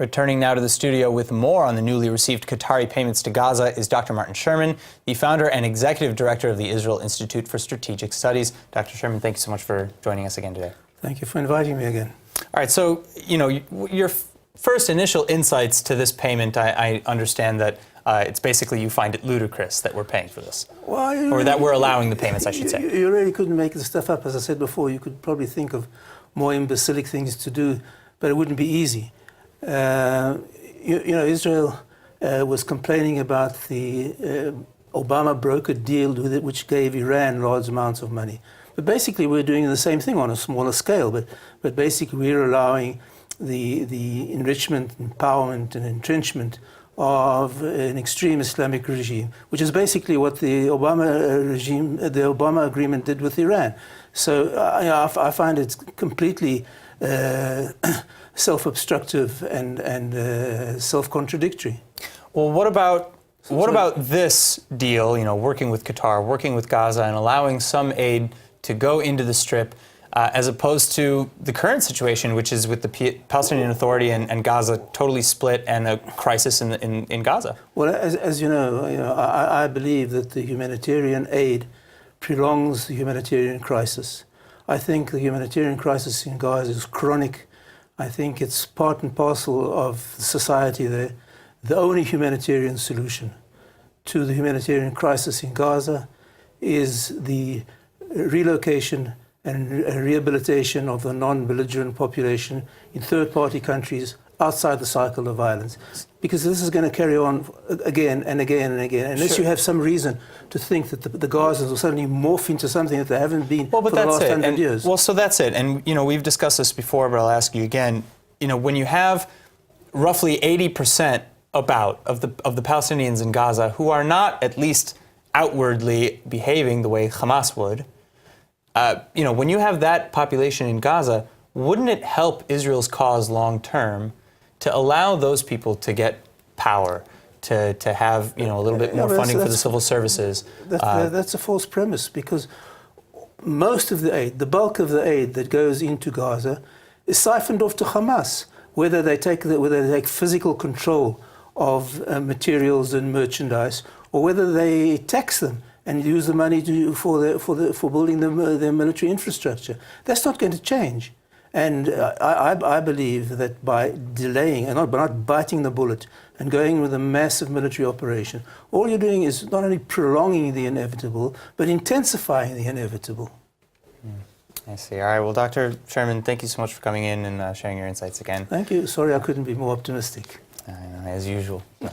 Returning now to the studio with more on the newly received Qatari payments to Gaza is Dr. Martin Sherman, the founder and executive director of the Israel Institute for Strategic Studies. Dr. Sherman, thank you so much for joining us again today. Thank you for inviting me again. All right, so, your first initial insights to this payment, I understand that it's basically you find it ludicrous that we're paying for this. Well, or that we're allowing the payments, I should say. You really couldn't make this stuff up. As I said before, you could probably think of more imbecilic things to do, but it wouldn't be easy. Israel was complaining about the Obama brokered deal with it, which gave Iran large amounts of money. But basically, we're doing the same thing on a smaller scale. But basically, we're allowing the enrichment, empowerment, and entrenchment of an extreme Islamic regime, which is basically what the Obama agreement did with Iran. So I find it completely self-obstructive and self-contradictory. Well, what about this deal? Working with Qatar, working with Gaza, and allowing some aid to go into the Strip, as opposed to the current situation, which is with the Palestinian Authority and Gaza totally split and a crisis in Gaza? Well, as you know, I believe that the humanitarian aid prolongs the humanitarian crisis. I think the humanitarian crisis in Gaza is chronic. I think it's part and parcel of society there. The only humanitarian solution to the humanitarian crisis in Gaza is the relocation and rehabilitation of the non-belligerent population in third-party countries outside the cycle of violence. Because this is going to carry on again and again and again, unless you have some reason to think that the Gazans will suddenly morph into something that they haven't been for the last 100 years. Well, so that's it. And, we've discussed this before, but I'll ask you again. When you have roughly 80% of the Palestinians in Gaza who are not at least outwardly behaving the way Hamas would, when you have that population in Gaza, wouldn't it help Israel's cause long term to allow those people to get power, to have a little bit more funding for the civil services? That's a false premise, because most of the aid, the bulk of the aid that goes into Gaza, is siphoned off to Hamas. Whether they take physical control of materials and merchandise, or whether they tax them and use the money for building their military infrastructure, that's not going to change. And I believe that by delaying and not biting the bullet and going with a massive military operation, all you're doing is not only prolonging the inevitable, but intensifying the inevitable. I see. All right. Well, Dr. Sherman, thank you so much for coming in and sharing your insights again. Thank you. Sorry I couldn't be more optimistic. As usual. No.